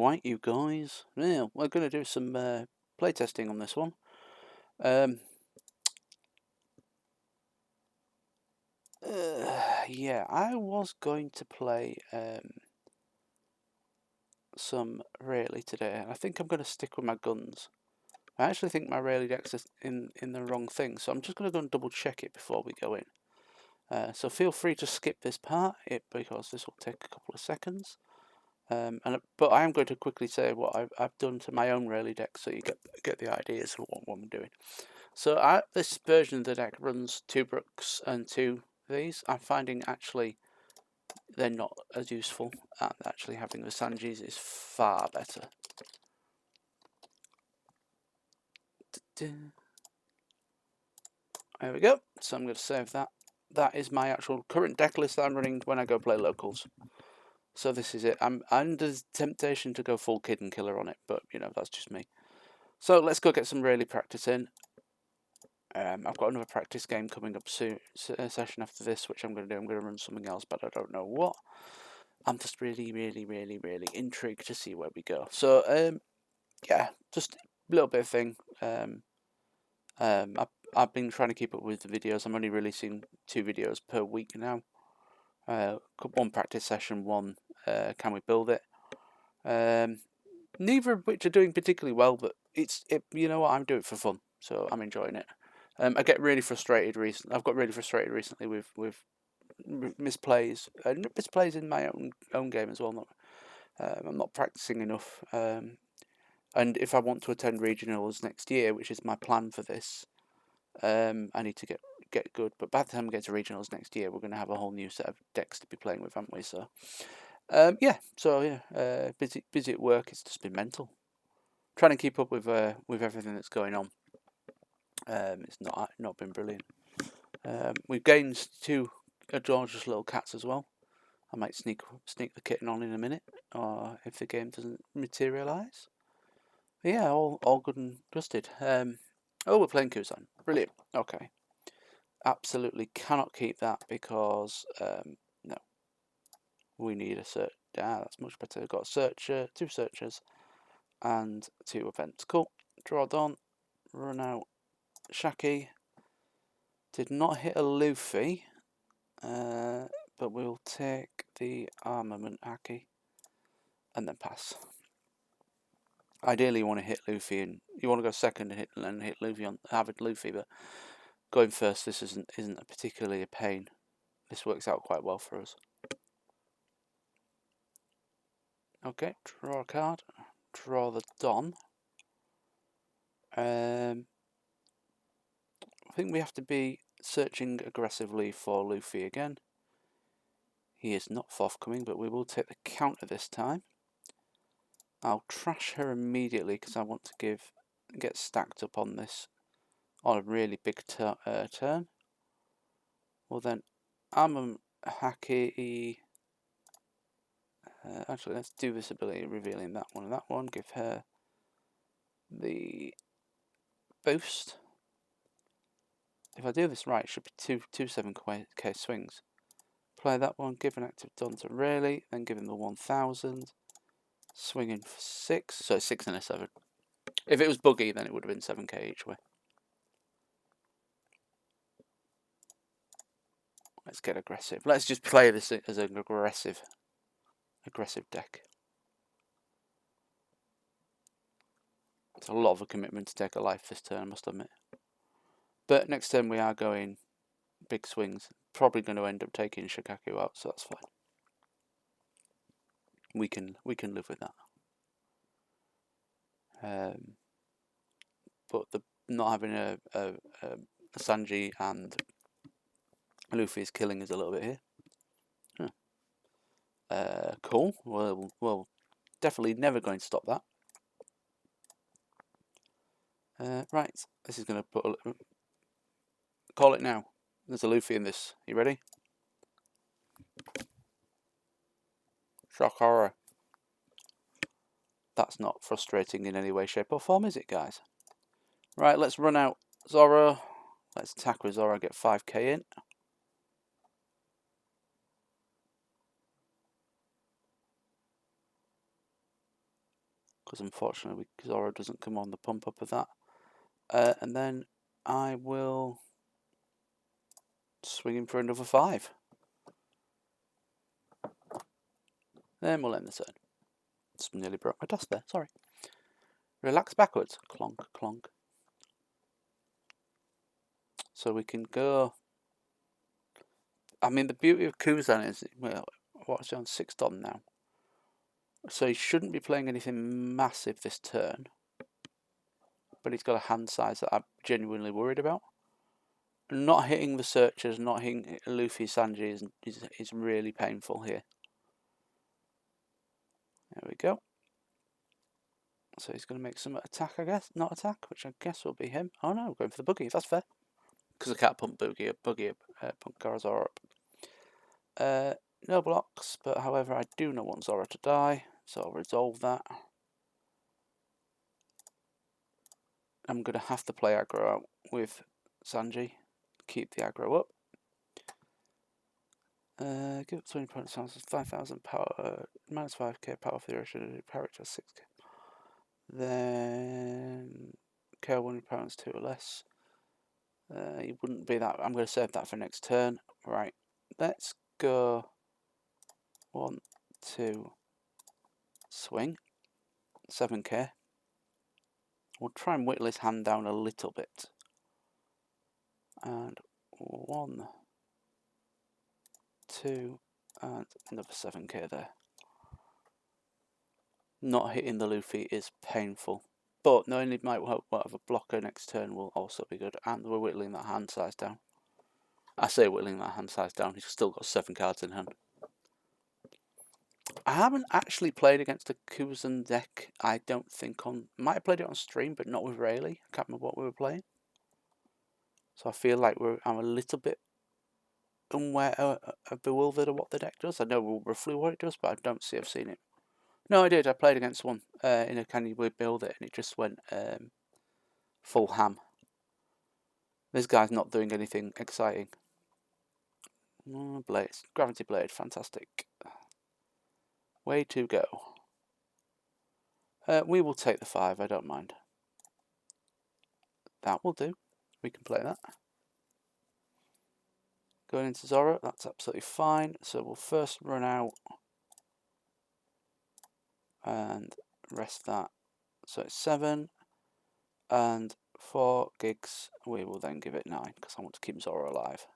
right, you guys. Now, we're going to do some playtesting on this one. Yeah, I was going to play some Rayleigh today, and I think I'm going to stick with my guns. I actually think my Rayleigh deck's is in the wrong thing, so I'm just going to go and double check it before we go in. So feel free to skip this part, because this will take a couple of seconds. But I am going to quickly say what I've done to my own Rayleigh deck, so you get the ideas of what I'm doing. So this version of the deck runs 2 Brooks and 2 these. I'm finding actually they're not as useful, and actually having the Sanjis is far better. There we go. So I'm going to save that. That is my actual current deck list that I'm running when I go play locals. So this is it. I'm under temptation to go full Kid and Killer on it, but you know, that's just me. So let's go get some Rayleigh practice in. I've got another practice game coming up soon, session after this, which I'm going to do. I'm going to run something else, but I don't know what. I'm just really intrigued to see where we go. So yeah, just a little bit of thing. I've been trying to keep up with the videos. I'm only releasing 2 videos per week now. One practice session, one can we build it. Neither of which are doing particularly well, but you know what, I'm doing it for fun, so I'm enjoying it. I get really frustrated recently. I've got really frustrated recently with misplays, misplays in my own game as well. I'm not practicing enough, and if I want to attend regionals next year, which is my plan for this, I need to get good. But by the time we get to regionals next year, we're going to have a whole new set of decks to be playing with, haven't we? So yeah, busy at work. It's just been mental. Trying to keep up with everything that's going on. It's not been brilliant. We've gained 2 gorgeous little cats as well. I might sneak the kitten on in a minute, or if the game doesn't materialise. Yeah, all good and dusted. Oh, we're playing Kuzan. Brilliant. Okay. Absolutely cannot keep that because no. We need a search. That's much better. We've got a searcher, 2 searchers, and 2 events. Cool. Draw done. Run out. Shaki. Did not hit a Luffy, but we'll take the armament Haki and then pass. Ideally, you want to hit Luffy, and you want to go second and hit Luffy on Harvard Luffy, but going first, this isn't particularly a pain. This works out quite well for us. Okay, draw a card. Draw the Don. I think we have to be searching aggressively for Luffy again. He is not forthcoming, but we will take the counter this time. I'll trash her immediately because I want to get stacked up on this on a really big turn. Well then, I'm Haki. Actually, let's do this ability, revealing that one and that one. Give her the boost. If I do this right, it should be 2 7k swings. Play that one, give an active Don to Rayleigh, then give him the 1000. Swinging for 6, so 6 and a 7. If it was buggy, then it would have been 7k each way. Let's get aggressive. Let's just play this as an aggressive deck. It's a lot of a commitment to take a life this turn, I must admit. But next turn we are going big swings. Probably going to end up taking Shikaku out, so that's fine. We can live with that. But the not having a Sanji and Luffy is killing us a little bit here. Cool. Well, definitely never going to stop that. Right, this is going to put call it now. There's a Luffy in this. You ready? Shock horror. That's not frustrating in any way, shape or form, is it, guys? Right, let's run out Zoro. Let's attack with Zoro, get 5k in. because unfortunately Zoro doesn't come on the pump up of that. And then I will swing him for another 5. Then we'll end the turn. Just nearly broke my dust there, sorry. Relax backwards. Clonk, clonk. So we can go... I mean, the beauty of Kuzan is, well, what's he on 6 Dom now? So he shouldn't be playing anything massive this turn. But he's got a hand size that I'm genuinely worried about. Not hitting the searchers, not hitting Luffy Sanji is really painful here. There we go. So he's going to make some attack, I guess. Not attack, which I guess will be him. Oh no, we're going for the boogie. That's fair. Because I can't pump boogie up, pump Garazor up. No blocks, but however, I do not want Zoro to die, so I'll resolve that. I'm going to have to play aggro out with Sanji. Keep the aggro up. Give it 20 points, 5,000 power, minus 5k power for the original power to 6k. Then KO 100 pounds 2 or less. It wouldn't be that. I'm going to save that for next turn. Right, let's go 1, 2, swing. 7k. We'll try and whittle his hand down a little bit. And 1, 2, and another 7k there. Not hitting the Luffy is painful. But knowing he might have a blocker next turn will also be good. And we're whittling that hand size down. I say whittling that hand size down. He's still got 7 cards in hand. I haven't actually played against a Kuzan deck, I don't think. Might have played it on stream, but not with Rayleigh. I can't remember what we were playing. So I feel like I'm a little bit bewildered of what the deck does. I know roughly what it does, but I don't see I've seen it. No, I did. I played against one in a Can You Build It, and it just went full ham. This guy's not doing anything exciting. Blades. Gravity Blade. Fantastic. Way to go. We will take the 5. I don't mind. That will do. We can play that. Going into Zoro. That's absolutely fine. So we'll first run out. And rest that. So it's 7. And 4 gigs. We will then give it 9. Because I want to keep Zoro alive.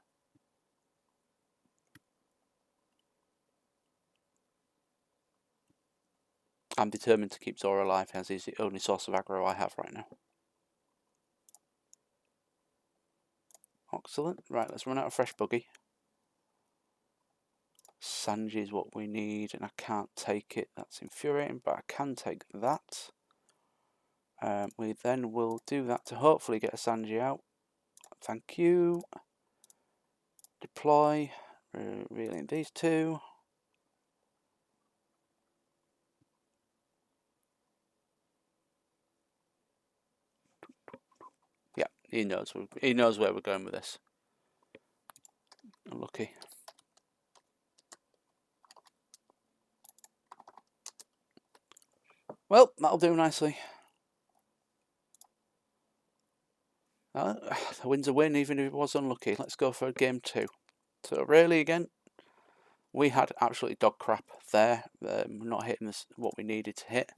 I'm determined to keep Zoro alive, as he's the only source of aggro I have right now. Excellent. Right, let's run out of fresh boogie. Sanji is what we need, and I can't take it. That's infuriating, but I can take that. We then will do that to hopefully get a Sanji out. Thank you. Deploy. Reeling these 2. Yeah, he knows where we're going with this. Unlucky. Well, that'll do nicely. A win's a win, even if it was unlucky. Let's go for game 2. So Rayleigh again. We had absolutely dog crap there. Not hitting what we needed to hit.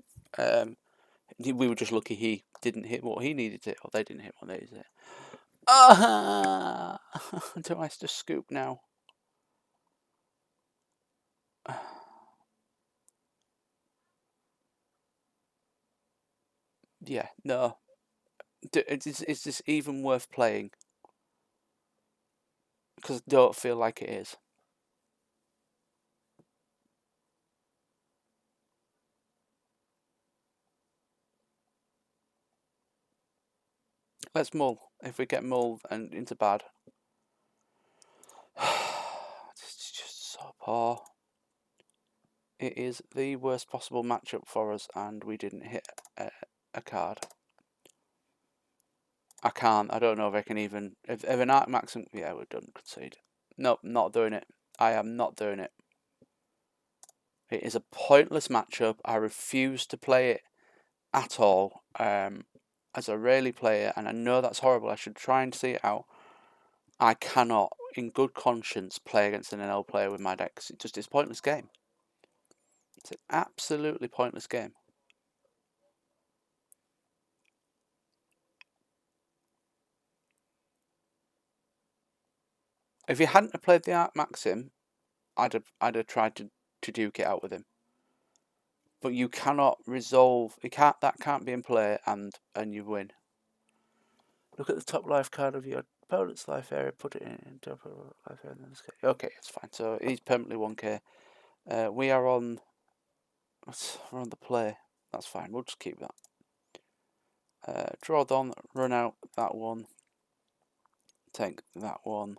We were just lucky he didn't hit what he needed to hit, or they didn't hit what they needed to hit. Do I just scoop now? Yeah, no. Is this even worth playing? Because I don't feel like it is. Let's mull. If we get mulled and into bad. This is just so poor. It is the worst possible matchup for us, and we didn't hit a card. I can't. I don't know if I can even. If an arc maximum. Yeah, we're done. Concede. Nope, not doing it. I am not doing it. It is a pointless matchup. I refuse to play it at all. As a Rayleigh player, and I know that's horrible, I should try and see it out. I cannot, in good conscience, play against an NL player with my decks. It's a pointless game. It's an absolutely pointless game. If he hadn't have played the Art Maxim, I'd have tried to duke it out with him. But you cannot resolve. That can't be in play, and you win. Look at the top life card of your opponent's life area. Put it in top life area. Okay, it's fine. So he's permanently 1k. We are on. We're on the play. That's fine. We'll just keep that. Draw Don. Run out that one. Take that one.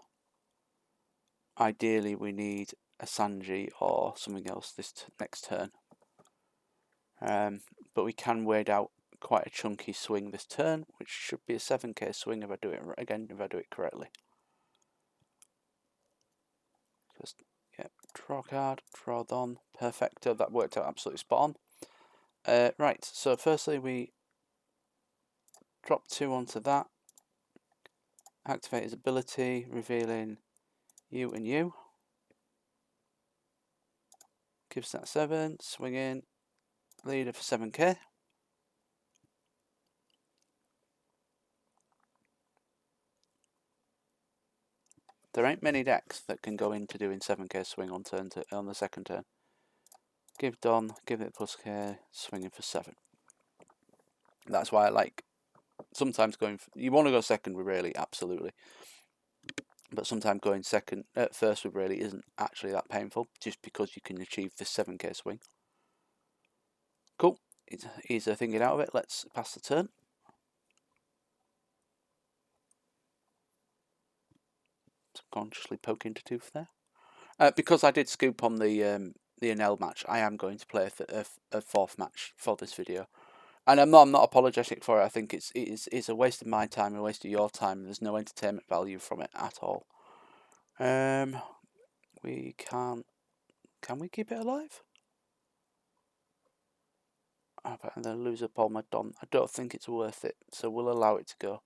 Ideally, we need a Sanji or something else this next turn. But we can wade out quite a chunky swing this turn, which should be a 7k swing if I do it if I do it correctly. Just draw card, draw Don, perfecto. That worked out absolutely spot on. Right, so firstly we drop 2 onto that. Activate his ability, revealing you and you. Gives that 7, swing in, leader for 7k. There ain't many decks that can go into doing 7k swing on the second turn. Give Don, give it plus k, swinging for 7. That's why I like sometimes going. You want to go second with Rayleigh, absolutely. But sometimes going second at first with Rayleigh isn't actually that painful, just because you can achieve the 7k swing. Cool. He's thinking out of it. Let's pass the turn. Subconsciously poking to tooth there. Because I did scoop on the NL match, I am going to play a fourth match for this video, and I'm not apologetic for it. I think it's a waste of my time, a waste of your time. There's no entertainment value from it at all. We can't. Can we keep it alive? I'm going to lose up all my Don. I don't think it's worth it, so we'll allow it to go.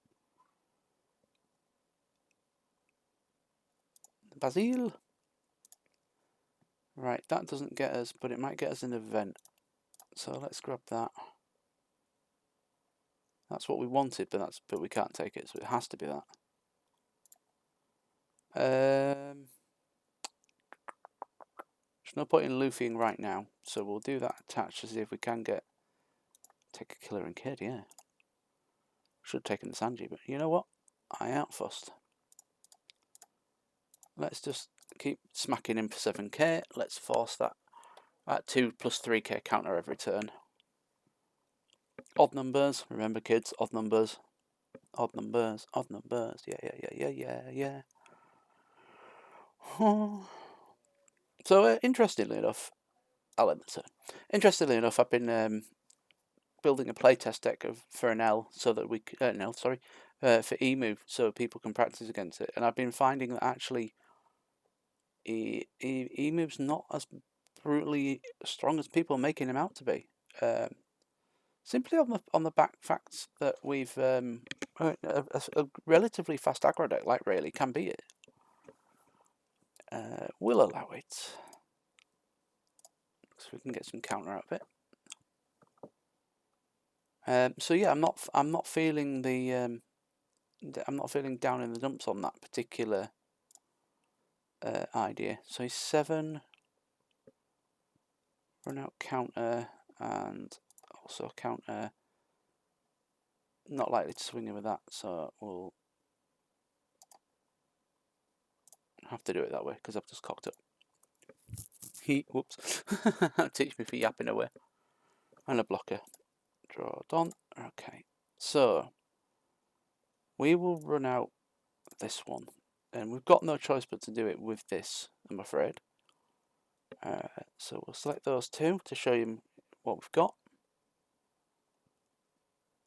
Basil. Right, that doesn't get us, but it might get us an event. So let's grab that. That's what we wanted, but we can't take it, so it has to be that. There's no point in Luffying right now, so we'll do that attached to see if we can take a killer and kid. Yeah, should have taken the Sanji, but you know what? I outfussed. Let's just keep smacking him for 7k. Let's force that 2 plus 3k counter every turn. Odd numbers, remember kids, odd numbers. Odd numbers, odd numbers. Yeah. So interestingly enough, I'll end the turn. Interestingly enough, I've been building a playtest deck for an L so that we for E-move so people can practice against it, and I've been finding that actually E-move's not as brutally strong as people are making him out to be. Simply on the back facts that we've a relatively fast aggro deck like Rayleigh can beat it. We'll allow it, so we can get some counter out of it. So yeah, I'm not feeling I'm not feeling down in the dumps on that particular idea. So he's 7, run out counter, and also counter. Not likely to swing him with that, so we'll have to do it that way because I've just cocked up. Whoops. Teach me for yapping away. And a blocker. Draw Don. Okay. So we will run out this one. And we've got no choice but to do it with this, I'm afraid. So we'll select those 2 to show you what we've got.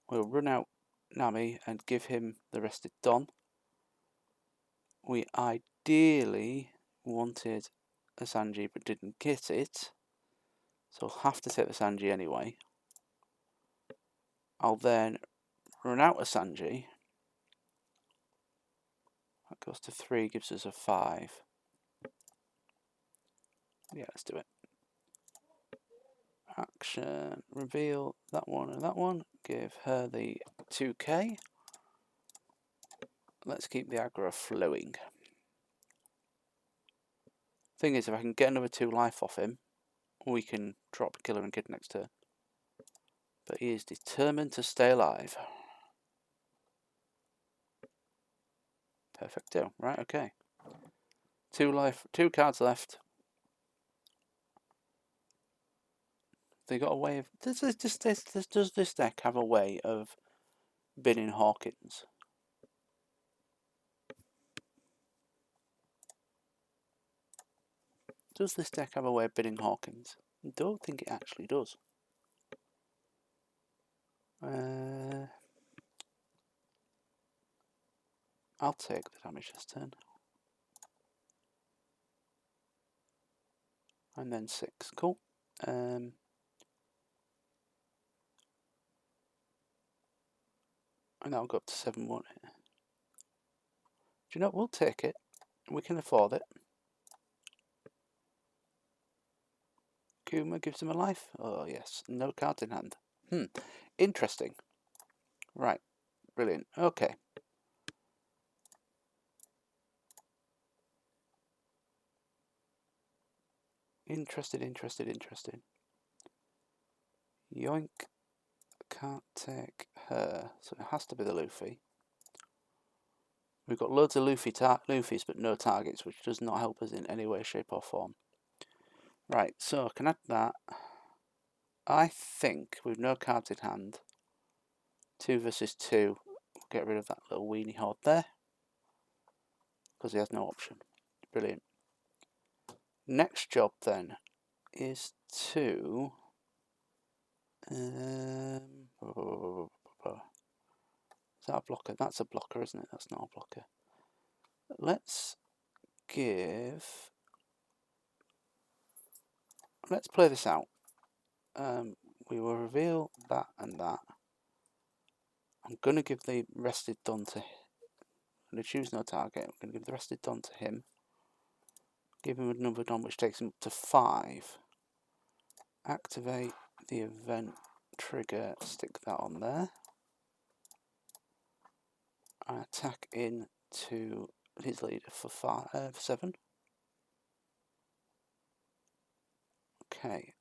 We'll run out Nami and give him the rested Don. We ideally wanted a Sanji but didn't get it, so we'll have to take the Sanji anyway. I'll then run out of Sanji. That goes to 3, gives us a 5. Yeah, let's do it. Action, reveal that one and that one. Give her the 2k. Let's keep the aggro flowing. Thing is, if I can get another 2 life off him, we can drop Killer and Kid next turn. But he is determined to stay alive. Perfecto. Right, okay. 2 cards left. They got a way of... Does this deck have a way of binning Hawkins? Does this deck have a way of binning Hawkins? I don't think it actually does. I'll take the damage this turn. And then 6. Cool. And that'll go up to 7, won't it? Do you know what? We'll take it. We can afford it. Kuma gives him a life. Oh, yes. No cards in hand. Interesting. Right. Brilliant. Okay. Interested. Yoink. Can't take her. So it has to be the Luffy. We've got loads of Luffys, but no targets, which does not help us in any way, shape or form. Right, so I can add that. I think, with no cards in hand, 2 versus 2, we'll get rid of that little weenie horde there. Because he has no option. Brilliant. Next job then is to... is that a blocker? That's a blocker, isn't it? That's not a blocker. Let's play this out. We will reveal that and that. I'm going to give the rested Don to... I'm going to choose no target. I'm going to give the rested Don to him. Give him another Don which takes him up to 5. Activate the event trigger. Stick that on there. And attack into his leader for 7. Okay.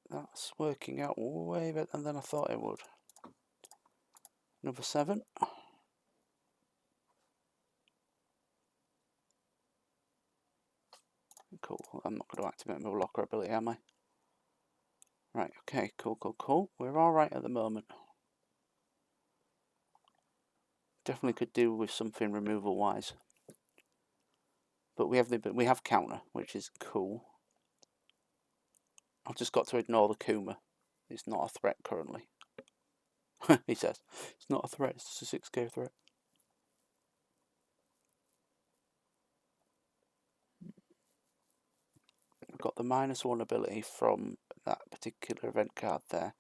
That's working out way better than I thought it would. Another 7. Cool. I'm not going to activate my blocker ability, am I? Right, okay, cool. We're alright at the moment. Definitely could do with something removal wise. But we have counter, which is cool. I've just got to ignore the Kuma. It's not a threat currently. He says. It's not a threat, it's just a 6k threat. I've got the -1 ability from that particular event card there.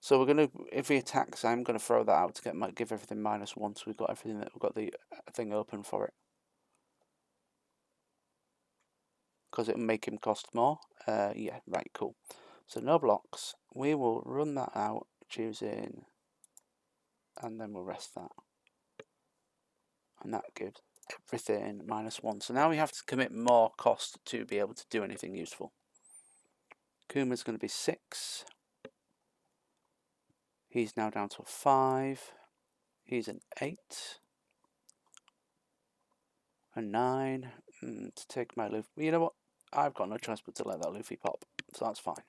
So we're gonna, if he attacks, I'm gonna throw that out to give everything -1. So we've got everything we've got the thing open for it. Because it'll make him cost more. Yeah, right, cool. So no blocks. We will run that out, choosing, and then we'll rest that. And that gives everything -1. So now we have to commit more cost to be able to do anything useful. Kuma's going to be 6. He's now down to a 5. He's an 8. A 9. To take my Luffy. You know what? I've got no choice but to let that Luffy pop. So that's fine.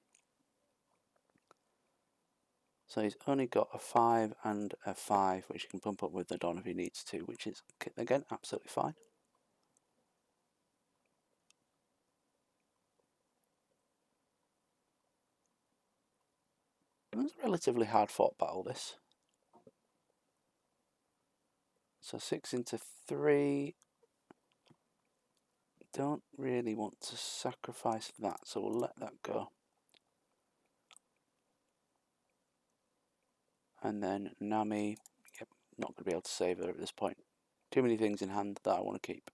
So he's only got a 5 and a 5, which he can pump up with the Don if he needs to, which is, again, absolutely fine. It was a relatively hard fought battle, this. So 6 into 3. Don't really want to sacrifice that, so we'll let that go. And then Nami, yep, not going to be able to save her at this point. Too many things in hand that I want to keep.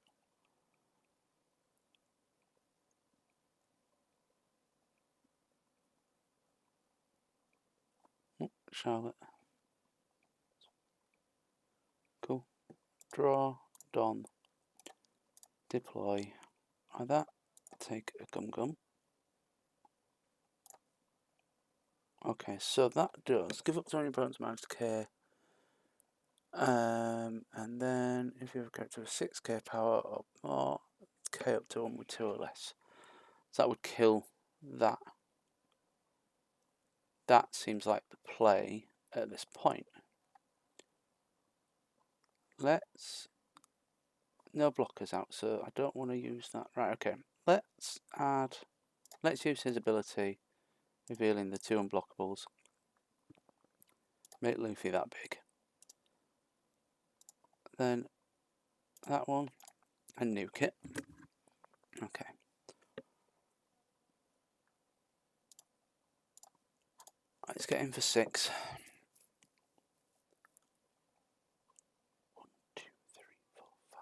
Oh, Charlotte. Cool. Draw, Don, deploy, like that. Take a Gum. Okay, so that does give up to any opponent's -K. And then if you have a character with 6k power or more, K up to 1 with 2 or less. So that would kill that. That seems like the play at this point. Let's... No blockers out, so I don't want to use that. Right, okay. Let's add... Let's use his ability, revealing the 2 unblockables. Make Luffy that big. Then that one, and nuke it. Okay. Let's get in for 6. 1, 2, 3, 4, 5.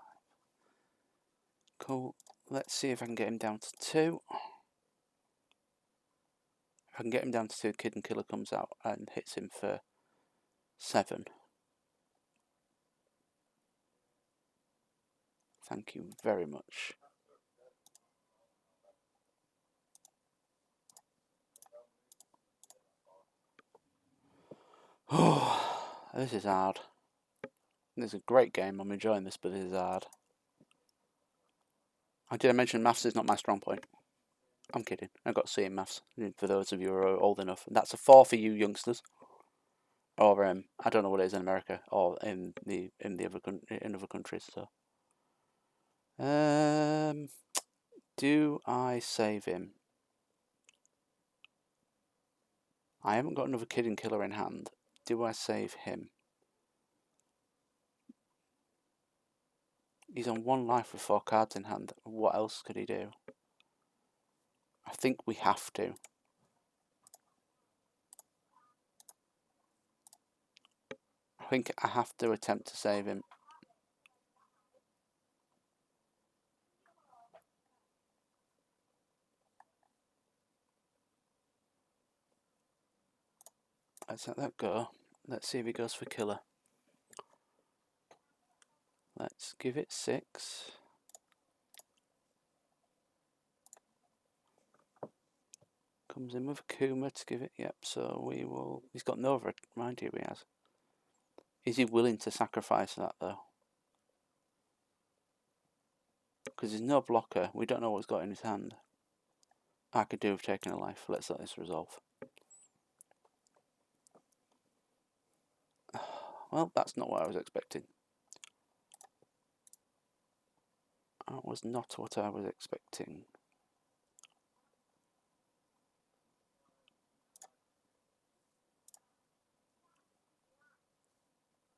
Cool. Let's see if I can get him down to 2. If I can get him down to 2, Kid and Killer comes out and hits him for 7. Thank you very much. Oh, this is hard. This is a great game. I'm enjoying this, but this is hard. Did I mention maths is not my strong point? I'm kidding. I got C in maths. For those of you who are old enough, that's a 4 for you youngsters. Or I don't know what it is in America or in other countries. So, do I save him? I haven't got another Kid and Killer in hand. Do I save him? He's on 1 life with 4 cards in hand. What else could he do? I think we have to. I think I have to attempt to save him. Let's let that go. Let's see if he goes for Killer. Let's give it 6. Comes in with a Kuma to give it. Yep, so we will... He's got Nova, mind you, he has. Is he willing to sacrifice that, though? Because there's no blocker. We don't know what he's got in his hand. I could do with taking a life. Let's let this resolve. Well, that's not what I was expecting. That was not what I was expecting.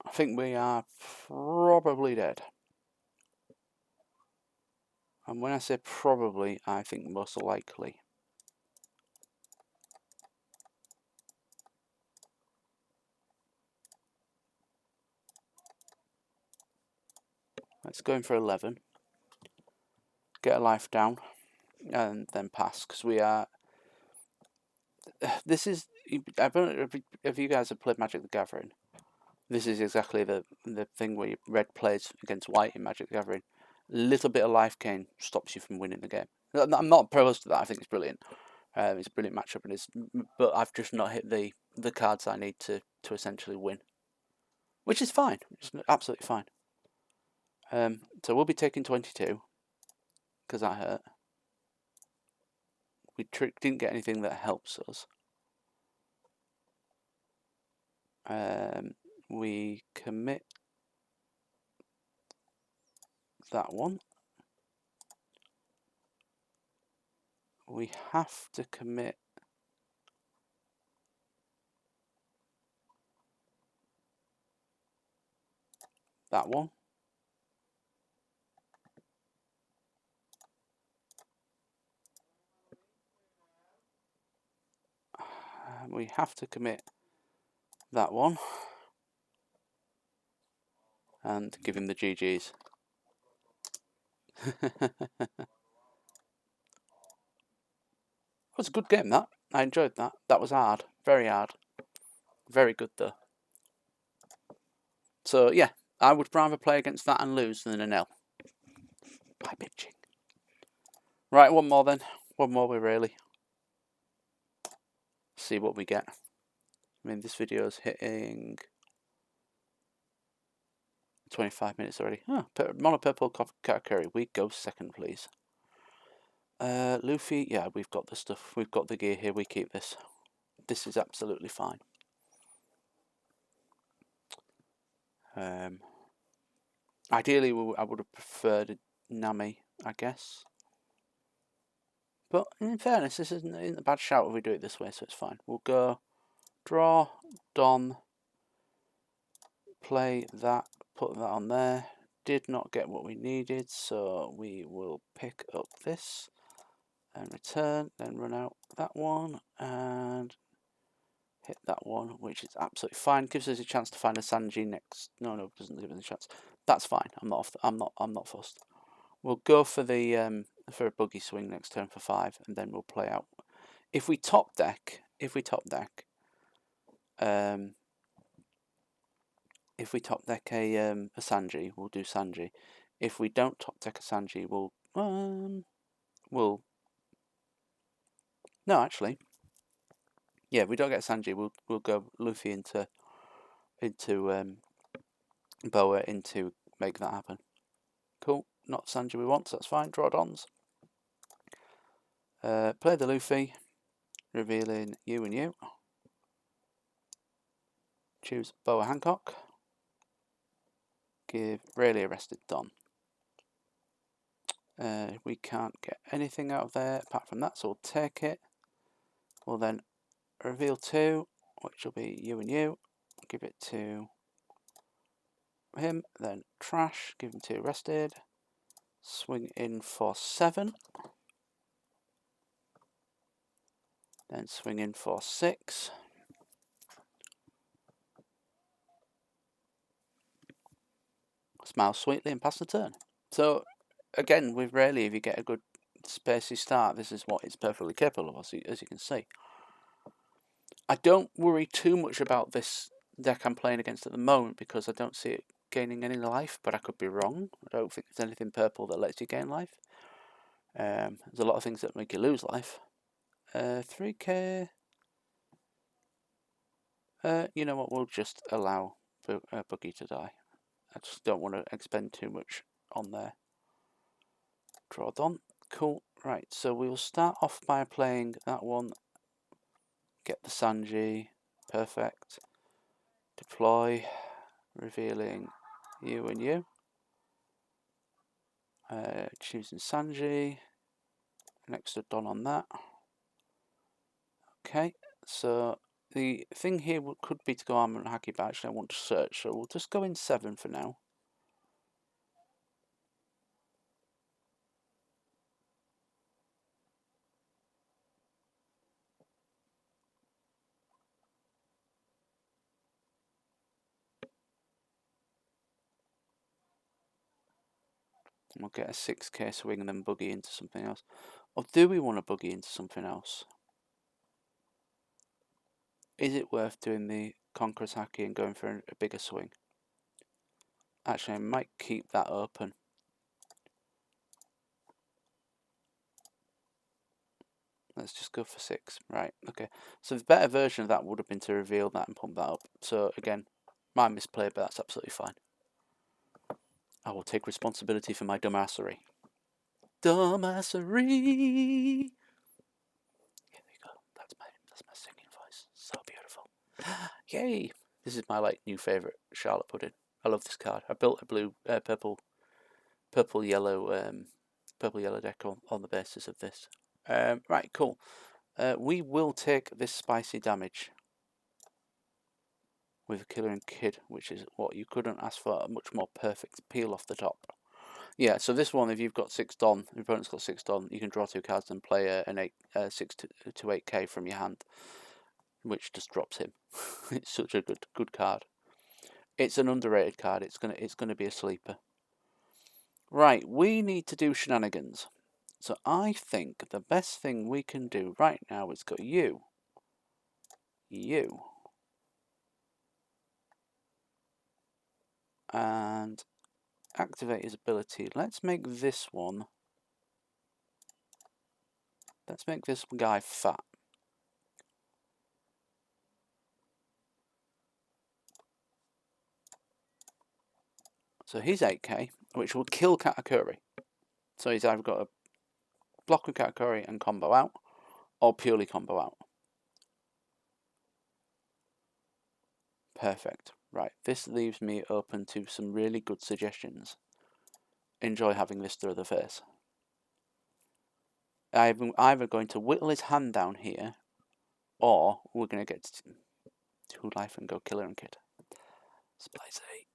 I think we are probably dead. And when I say probably, I think most likely. Let's go in for 11. Get a life down. And then pass. Because we are... This is... I don't know if you guys have played Magic the Gathering. This is exactly the thing where red plays against white in Magic the Gathering. A little bit of life gain stops you from winning the game. I'm not opposed to that. I think it's brilliant. It's a brilliant matchup, but I've just not hit the cards I need to essentially win, which is fine. It's absolutely fine. So we'll be taking 22 because that hurt. We didn't get anything that helps us. We commit that one. We have to commit that one. We have to commit that one. And give him the GGs. It was a good game, that. I enjoyed that. That was hard. Very hard. Very good, though. So, yeah. I would rather play against that and lose than an L. By bitching. Right, one more then. One more with Rayleigh. See what we get. I mean, this video is hitting 25 minutes already. Oh, mono purple category. We go second, please. Luffy, yeah, we've got the stuff. We've got the gear here. We keep this. This is absolutely fine. Ideally, I would have preferred Nami, I guess. But in fairness, this isn't a bad shout if we do it this way, so it's fine. We'll go draw, Don, play that, put that on there. Did not get what we needed, so we will pick up this and return, then run out that one and hit that one, which is absolutely fine. Gives us a chance to find a Sanji next. No, it doesn't give us a chance. That's fine. I'm not fussed. We'll go for the for a buggy swing next turn for 5, and then we'll play out. If we top deck a Sanji, we'll do Sanji. If we don't top deck a Sanji, no, actually, yeah, if we don't get Sanji, we'll go Luffy into Boa into make that happen. Cool. Not Sanji we want, so that's fine. Draw Dons. Play the Luffy, revealing you and you. Choose Boa Hancock. Give Rayleigh arrested Don. We can't get anything out of there apart from that, so we'll take it. We'll then reveal 2, which will be you and you. Give it to him, then trash, give him 2 arrested. Swing in for 7. Then swing in for 6. Smile sweetly and pass the turn. So, again, with Rayleigh, if you get a good spacey start, this is what it's perfectly capable of, as you can see. I don't worry too much about this deck I'm playing against at the moment because I don't see it gaining any life, but I could be wrong. I don't think there's anything purple that lets you gain life. There's a lot of things that make you lose life. 3k. You know what? We'll just allow Buggy to die. I just don't want to expend too much on there. Draw Don. Cool. Right, so we'll start off by playing that one. Get the Sanji. Perfect. Deploy. Revealing you and you. Choosing Sanji. Next to Don on that. Okay, so the thing here could be to go armor and haki, but actually I want to search, so we'll just go in 7 for now. And we'll get a 6k swing and then buggy into something else. Or do we want to buggy into something else? Is it worth doing the Conqueror's Haki and going for a bigger swing? Actually, I might keep that open. Let's just go for 6. Right, okay. So the better version of that would have been to reveal that and pump that up. So again, my misplay, but that's absolutely fine. I will take responsibility for my dumbassery. Dumbassery! Here we go. That's my singing voice. So beautiful. Yay! This is my new favourite Charlotte Pudding. I love this card. I built a blue, purple yellow deck on the basis of this. Right, cool. We will take this spicy damage with Killer and Kid, which is what you couldn't ask for, a much more perfect peel off the top. Yeah, so this one, if you've got 6 Don, your opponent's got 6 Don, you can draw 2 cards and play an 6 to 8k from your hand. which just drops him. It's such a good card. It's an underrated card. It's gonna be a sleeper. Right, we need to do shenanigans. So I think the best thing we can do right now is go you, and activate his ability. Let's make this one. Let's make this guy fat. So he's 8k, which will kill Katakuri. So he's either got a block with Katakuri and combo out, or purely combo out. Perfect. Right, this leaves me open to some really good suggestions. Enjoy having this through the face. I'm either going to whittle his hand down here, or we're going to get 2 life and go Killer and Kid. Spicy.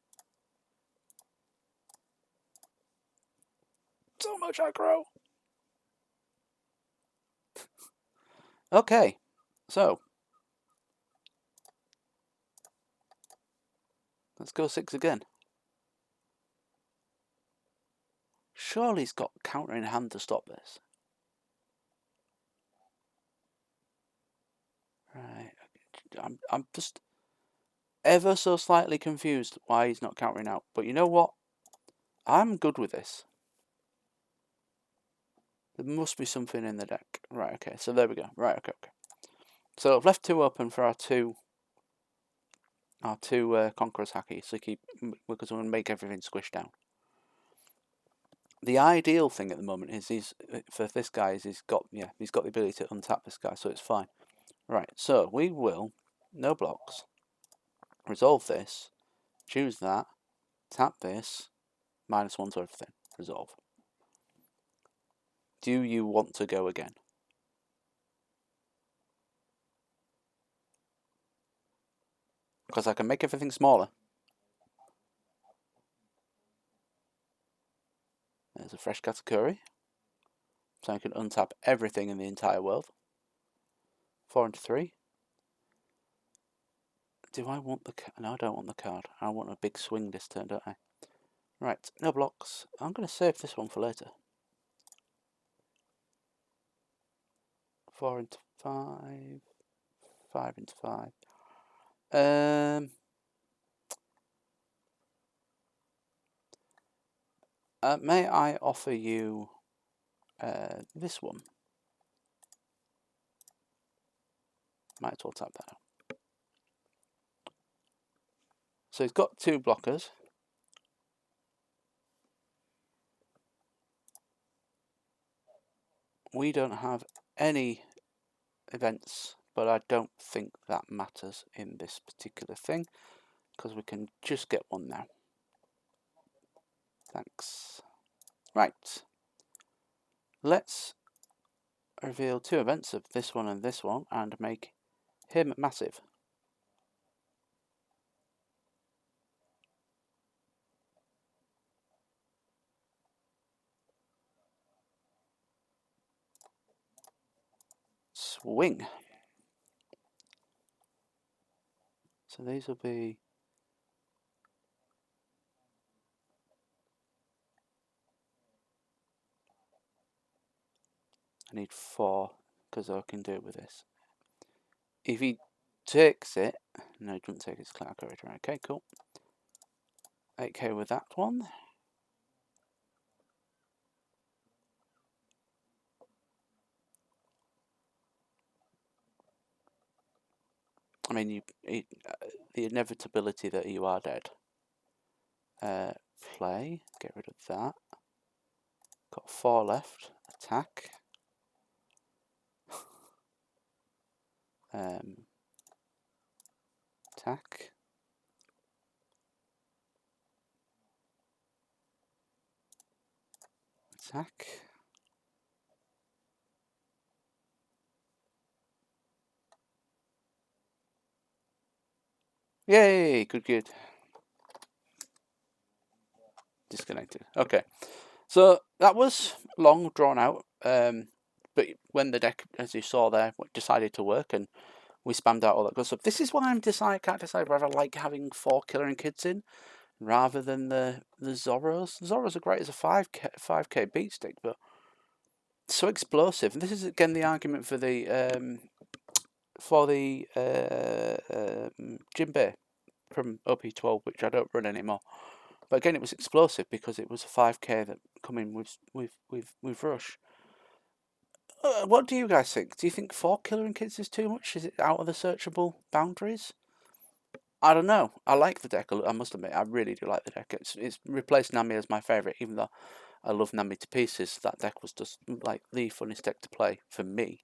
So much aggro. Okay, so let's go 6 again. Surely he's got counter in hand to stop this. Right, I'm just ever so slightly confused why he's not countering out. But you know what? I'm good with this. There must be something in the deck. Right, okay, so there we go. Right, okay. So I've left 2 open for our two Conqueror's Haki, so because we're going to make everything squish down. The ideal thing at the moment is for this guy is he's got the ability to untap this guy, so it's fine. Right, so we will no blocks, resolve this, choose that, tap this, -1 to everything, resolve. Do you want to go again? Because I can make everything smaller. There's a fresh Katakuri. So I can untap everything in the entire world. 4 into 3. Do I want the card? No, I don't want the card. I want a big swing this turn, don't I? Right, no blocks. I'm going to save this one for later. 4 into 5. 5 into 5. May I offer you this one? Might as well tap that out. So he's got 2 blockers. We don't have any events, but I don't think that matters in this particular thing, because we can just get one now. Thanks. Right. Let's reveal 2 events of this one and make him massive. Swing. So these will be... I need 4, because I can do it with this. If he takes it... No, he doesn't take his cloud courage. Right, okay, cool. 8k with that one. I mean, the inevitability that you are dead. Play, get rid of that. Got 4 left. Attack. Attack. Attack. Yay! Good. Disconnected. Okay. So that was long, drawn out. But when the deck, as you saw there, decided to work, and we spammed out all that good stuff. This is why can't decide whether I like having 4 killer and kids in rather than the Zorros. Zorros are great as a 5k beat stick, but so explosive. And this is again the argument for the Jinbei from OP12, which I don't run anymore. But again, it was explosive because it was a 5k that come in with rush. What do you guys think? Do you think 4 killer and kids is too much? Is it out of the searchable boundaries? I don't know. I like the deck. I must admit, I really do like the deck. It's replaced Nami as my favourite, even though I love Nami to pieces. That deck was just like the funnest deck to play for me.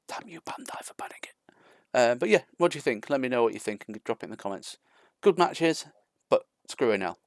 Damn you, Bandai, for banning it. But yeah, what do you think? Let me know what you think and drop it in the comments. Good matches, but screw NL.